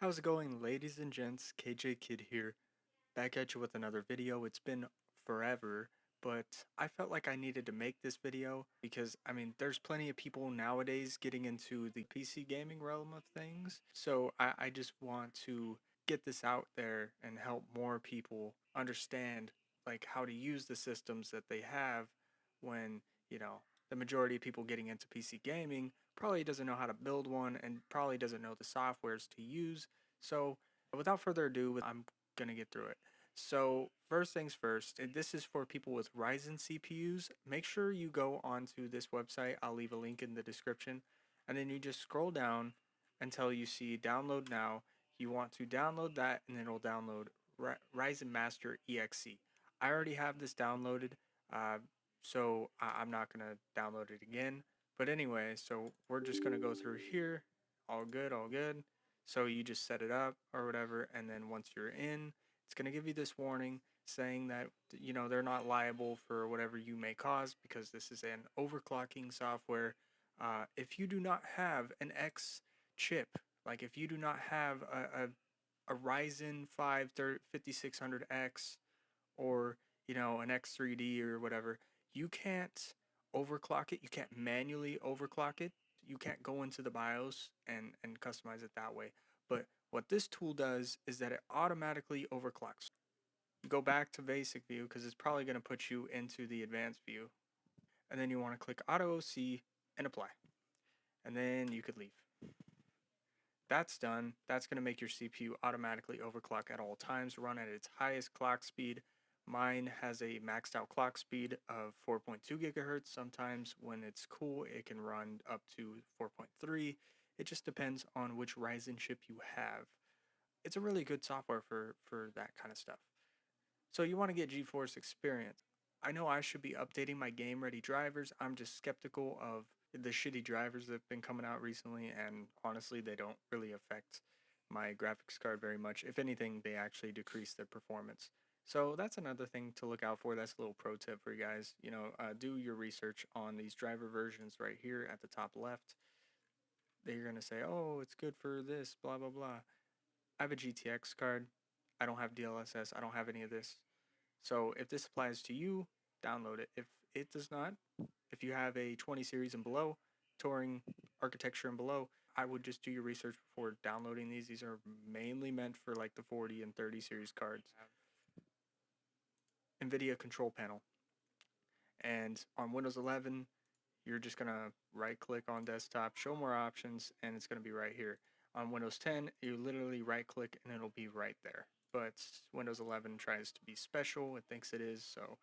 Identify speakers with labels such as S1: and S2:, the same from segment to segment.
S1: How's it going, ladies and gents? KJ Kid here, back at you with another video. It's been forever, but I felt like I needed to make this video because, there's plenty of people nowadays getting into the PC gaming realm of things. So I just want to get this out there and help more people understand like how to use the systems that they have when, the majority of people getting into PC gaming probably doesn't know how to build one and probably doesn't know the softwares to use. So, without further ado, I'm going to get through it. So, first things first, and this is for people with Ryzen CPUs. Make sure you go onto this website. I'll leave a link in the description. And then you just scroll down until you see download now. You want to download that, and then it'll download Ryzen Master EXE. I already have this downloaded, uh, so I'm not going to download it again. But anyway, so we're just going to go through here. All good, all good. So you just set it up or whatever, and then once you're in, it's going to give you this warning saying that they're not liable for whatever you may cause because this is an overclocking software. If you do not have an X chip, like if you do not have a Ryzen 5 5600X or an X3D or whatever, you can't overclock it. You can't manually overclock it. You can't go into the BIOS and customize it that way. But what this tool does is that it automatically overclocks. You go back to basic view because it's probably going to put you into the advanced view. And then you want to click Auto OC and apply. And then you could leave. That's done. That's going to make your CPU automatically overclock at all times, run at its highest clock speed. Mine has a maxed out clock speed of 4.2 gigahertz. Sometimes when it's cool, it can run up to 4.3. It just depends on which Ryzen chip you have. It's a really good software for that kind of stuff. So you want to get GeForce Experience. I know I should be updating my game ready drivers. I'm just skeptical of the shitty drivers that have been coming out recently, and honestly, they don't really affect my graphics card very much. If anything, they actually decrease their performance. So that's another thing to look out for. That's a little pro tip for you guys. Do your research on these driver versions right here at the top left. They're going to say, oh, it's good for this, blah, blah, blah. I have a GTX card. I don't have DLSS. I don't have any of this. So if this applies to you, download it. If it does not, if you have a 20 series and below, touring architecture and below, I would just do your research before downloading these. These are mainly meant for like the 40 and 30 series cards. Nvidia control panel. And on Windows 11, you're just going to right click on desktop, show more options, and it's going to be right here. On Windows 10, you literally right click and it'll be right there. But Windows 11 tries to be special, it thinks it is, so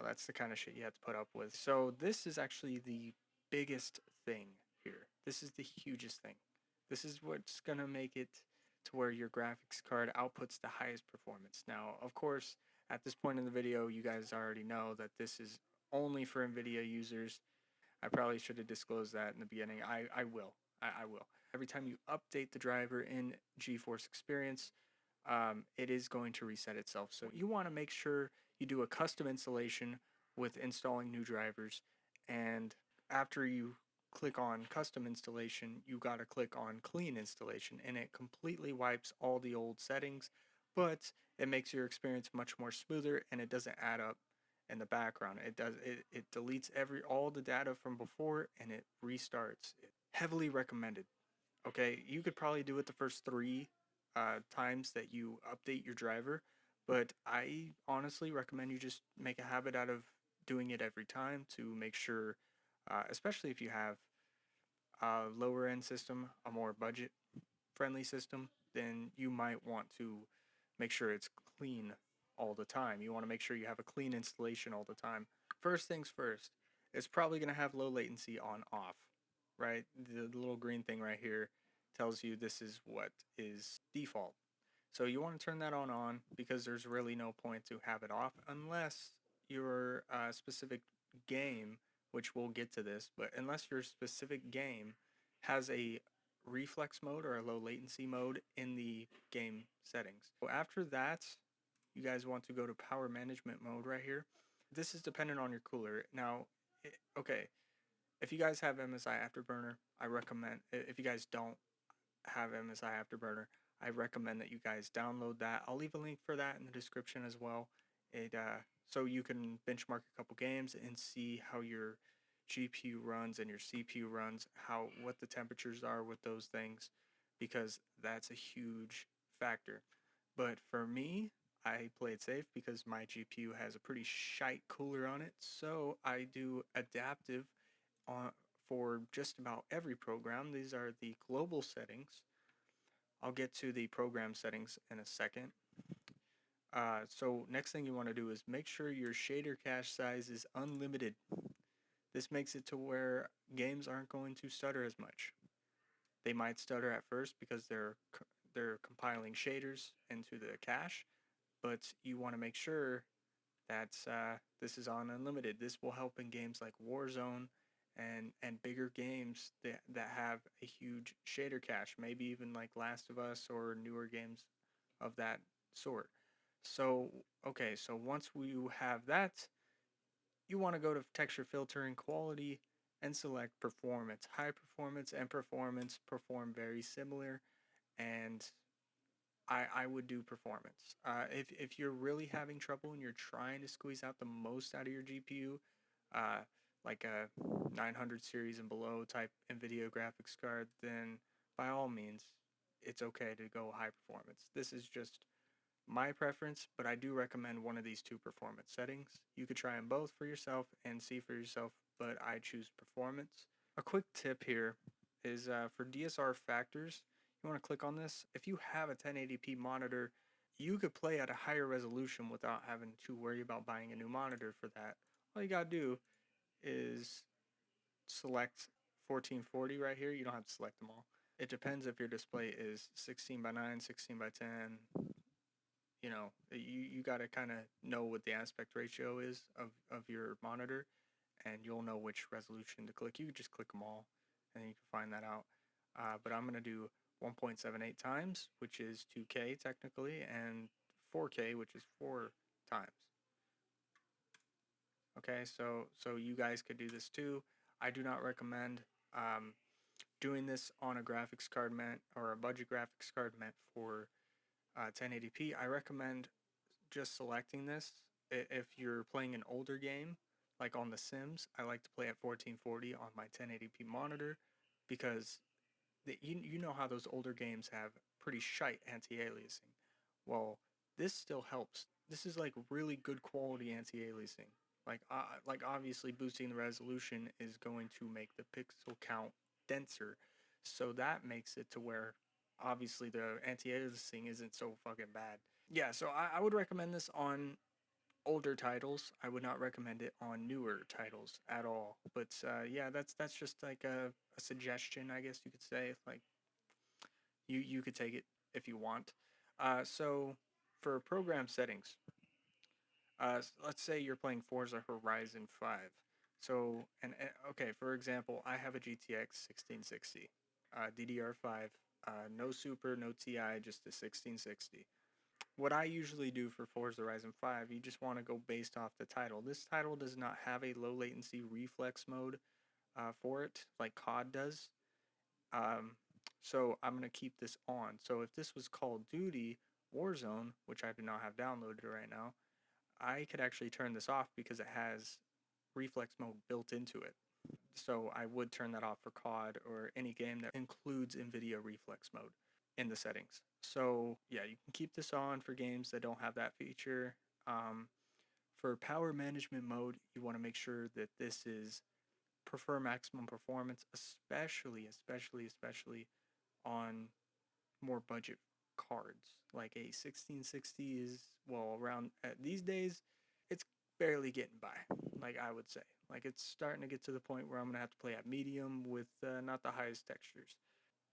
S1: that's the kind of shit you have to put up with. So this is actually the biggest thing here. This is the hugest thing. This is what's going to make it to where your graphics card outputs the highest performance. Now, of course, at this point in the video, you guys already know that this is only for Nvidia users. I probably should have disclosed that in the beginning. I will. I will. Every time you update the driver in GeForce Experience, it is going to reset itself. So you want to make sure you do a custom installation with installing new drivers. And after you click on custom installation, you got to click on clean installation, and it completely wipes all the old settings, but it makes your experience much more smoother and it doesn't add up in the background. It deletes all the data from before and it restarts. Heavily recommended. Okay, you could probably do it the first three times that you update your driver, but I honestly recommend you just make a habit out of doing it every time to make sure, especially if you have a lower end system, a more budget friendly system, then you might want to make sure it's clean all the time. You want to make sure you have a clean installation all the time. First things first, it's probably going to have low latency on off, right? The little green thing right here tells you this is what is default. So you want to turn that on because there's really no point to have it off unless your specific game, which we'll get to this, but unless your specific game has a reflex mode or a low latency mode in the game settings. So after that, you guys want to go to power management mode right here. This is dependent on your cooler. Now, okay, if you guys have MSI Afterburner, I recommend. If you guys don't have MSI Afterburner, I recommend that you guys download that. I'll leave a link for that in the description as well. It so you can benchmark a couple games and see how your GPU runs and your CPU runs, how what the temperatures are with those things, because that's a huge factor. But for me, I play it safe because my GPU has a pretty shite cooler on it, so I do adaptive on for just about every program. These are the global settings. I'll get to the program settings in a second. So next thing you want to do is make sure your shader cache size is unlimited. This makes it to where games aren't going to stutter as much. They might stutter at first because they're compiling shaders into the cache, but you want to make sure that this is on unlimited. This will help in games like Warzone and bigger games that have a huge shader cache, maybe even like Last of Us or newer games of that sort. So, okay, so once you have that, you want to go to texture filtering, quality, and select performance. High performance and performance perform very similar, and I would do performance. If you're really having trouble and you're trying to squeeze out the most out of your GPU, uh, like a 900 series and below type NVIDIA graphics card, then by all means, it's okay to go high performance. This is just my preference, but I do recommend one of these two performance settings. You could try them both for yourself and see for yourself, but I choose performance. A quick tip here is for DSR factors, you want to click on this. If you have a 1080p monitor, you could play at a higher resolution without having to worry about buying a new monitor for that. All you gotta do is select 1440 right here. You don't have to select them all. It depends if your display is 16 by 9, 16 by 10. You know, you got to kind of know what the aspect ratio is of your monitor, and you'll know which resolution to click. You can just click them all, and you can find that out. But I'm going to do 1.78 times, which is 2K technically, and 4K, which is 4 times. Okay, so you guys could do this too. I do not recommend doing this on a graphics card meant or a budget graphics card meant for 1080p. I recommend just selecting this. If you're playing an older game, like on The Sims, I like to play at 1440 on my 1080p monitor because you know how those older games have pretty shite anti-aliasing. Well, this still helps. This is like really good quality anti-aliasing. Like obviously boosting the resolution is going to make the pixel count denser, so that makes it to where obviously the anti-aliasing isn't so fucking bad. Yeah, so I would recommend this on older titles. I would not recommend it on newer titles at all. But yeah, that's just like a suggestion, I guess you could say. Like you could take it if you want. So for program settings, let's say you're playing Forza Horizon 5. So okay, for example, I have a GTX 1660, DDR5, no Super, no TI, just a 1660. What I usually do for Forza Horizon 5, you just want to go based off the title. This title does not have a low latency reflex mode for it, like COD does. Um, so I'm going to keep this on. So if this was Call of Duty Warzone, which I do not have downloaded right now, I could actually turn this off because it has reflex mode built into it. So I would turn that off for COD or any game that includes NVIDIA reflex mode in the settings. So yeah, you can keep this on for games that don't have that feature. Um, for power management mode, you want to make sure that this is prefer maximum performance, especially on more budget cards. Like a 1660 is, well, around these days, it's barely getting by, like I would say. Like it's starting to get to the point where I'm going to have to play at medium with not the highest textures.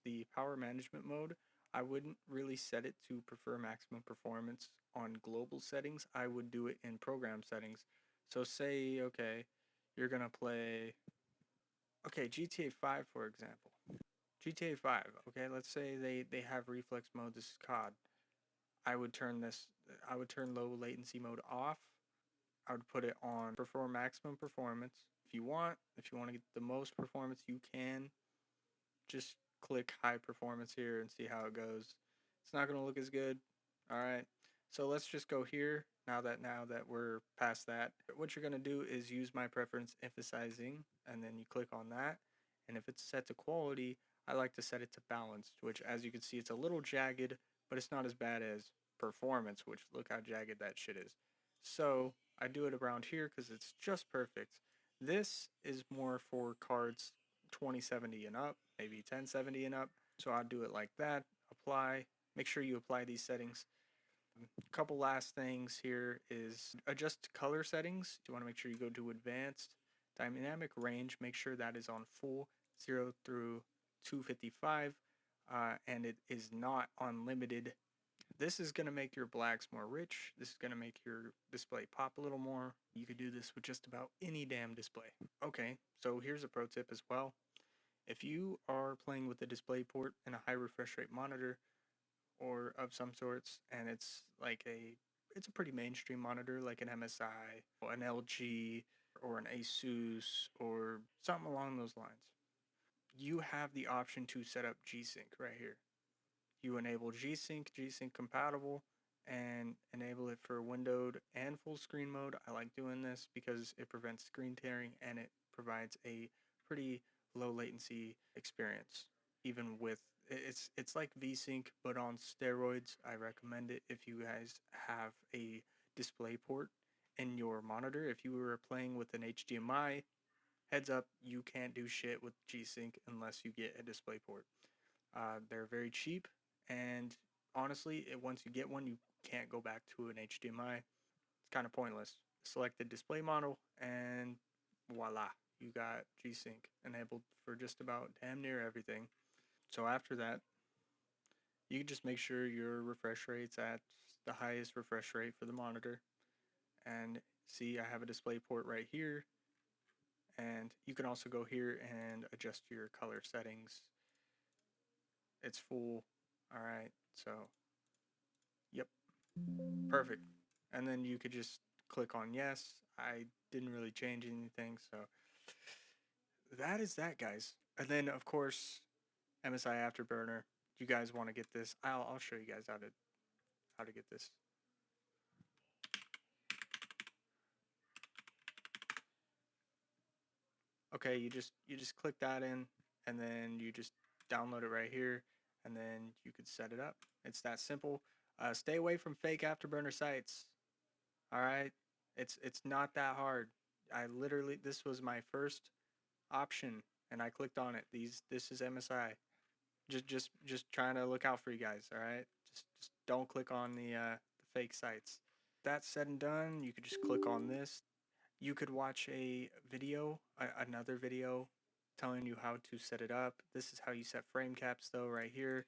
S1: The power management mode, I wouldn't really set it to prefer maximum performance on global settings. I would do it in program settings. So say, okay, you're going to play, okay, GTA 5, for example. GTA 5, okay, let's say they have reflex mode, this is COD. I would turn this, I would turn low latency mode off. I would put it on prefer maximum performance. If you want to get the most performance you can, just click high performance here and see how it goes. It's not going to look as good. All right. So let's just go here now that we're past that. What you're going to do is use my preference emphasizing, and then you click on that. And if it's set to quality, I like to set it to balanced, which as you can see, it's a little jagged, but it's not as bad as performance, which look how jagged that shit is. So I do it around here because it's just perfect. This is more for cards 2070 and up, maybe 1070 and up. So I'll do it like that. Apply. Make sure you apply these settings. A couple last things here is adjust color settings. You want to make sure you go to advanced. Dynamic range, make sure that is on full 0 through 255, and it is not unlimited. This is going to make your blacks more rich. This is going to make your display pop a little more. You could do this with just about any damn display. Okay, so here's a pro tip as well. If you are playing with a DisplayPort and a high refresh rate monitor or of some sorts, and it's a pretty mainstream monitor like an MSI or an LG or an Asus or something along those lines, you have the option to set up G-Sync right here. You enable G-Sync, G-Sync compatible, and enable it for windowed and full screen mode. I like doing this because it prevents screen tearing and it provides a pretty low latency experience. Even with it's like VSync but on steroids. I recommend it if you guys have a display port in your monitor. If you were playing with an HDMI, heads up, you can't do shit with G-Sync unless you get a display port. They're very cheap, and honestly, once you get one, you can't go back to an HDMI. It's kind of pointless. Select the display model, and voila, you got G-Sync enabled for just about damn near everything. So after that, you can just make sure your refresh rate's at the highest refresh rate for the monitor. And see, I have a display port right here. And you can also go here and adjust your color settings. It's full. All right, so yep, perfect. And then you could just click on yes. I didn't really change anything, so that is that, guys. And then of course, MSI Afterburner. You guys want to get this? I'll show you guys how to get this. Okay, you just click that in, and then you just download it right here, and then you could set it up. It's that simple. Stay away from fake Afterburner sites. All right, it's not that hard. This was my first option, and I clicked on it. This is MSI. Just trying to look out for you guys. All right, just don't click on the fake sites. That's said and done. You could just click on this. You could watch another video telling you how to set it up. This is how you set frame caps though, right here.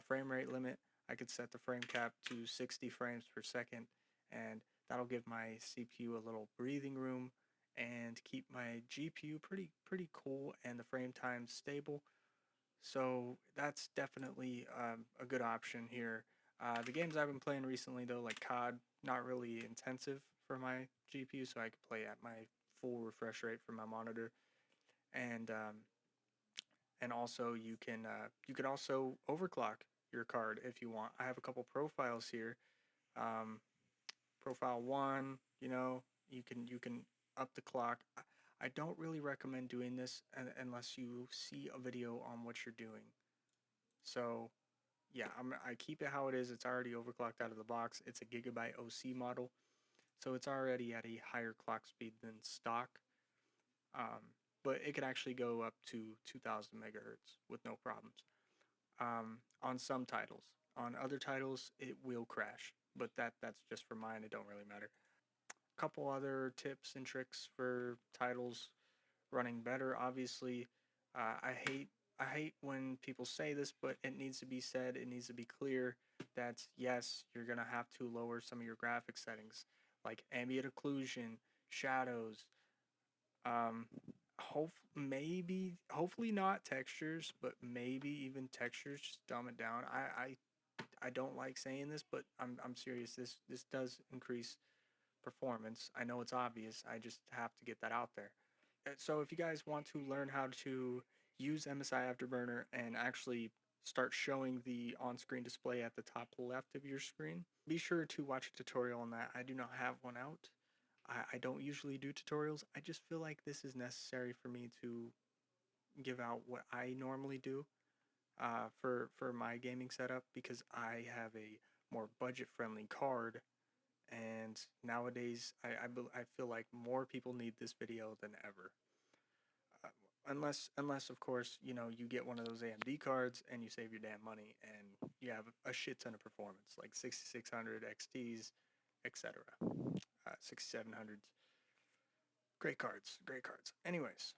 S1: Frame rate limit, I could set the frame cap to 60 frames per second, and that'll give my CPU a little breathing room and keep my GPU pretty cool and the frame time stable. So that's definitely a good option here. The games I've been playing recently though, like COD, not really intensive for my GPU, so I could play at my full refresh rate for my monitor. And also you could also overclock your card if you want. I have a couple profiles here. Profile 1, you can up the clock. I don't really recommend doing this unless you see a video on what you're doing. So yeah, I keep it how it is. It's already overclocked out of the box. It's a Gigabyte OC model, so it's already at a higher clock speed than stock. But it can actually go up to 2,000 megahertz with no problems on some titles. On other titles, it will crash, but that's just for mine. It don't really matter. A couple other tips and tricks for titles running better. Obviously, I hate when people say this, but it needs to be said. It needs to be clear that yes, you're gonna have to lower some of your graphic settings, like ambient occlusion, shadows. Um, hopefully not textures, but maybe even textures. Just dumb it down. I don't like saying this, but I'm serious. This does increase performance. I know it's obvious. I just have to get that out there. So if you guys want to learn how to use MSI Afterburner and actually start showing the on-screen display at the top left of your screen. Be sure to watch a tutorial on that. I do not have one out. I don't usually do tutorials. I just feel like this is necessary for me to give out what I normally do for my gaming setup, because I have a more budget-friendly card, and nowadays I feel like more people need this video than ever. Uh, unless of course you get one of those AMD cards and you save your damn money and you have a shit ton of performance like 6600 XTs, etc. 6700s. Great cards, great cards. Anyways,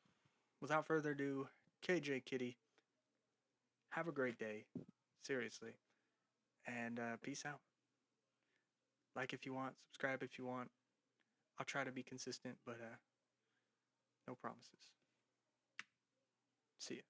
S1: without further ado, KJ Kitty, have a great day, seriously, and peace out. Like if you want, subscribe if you want. I'll try to be consistent, but no promises. See ya.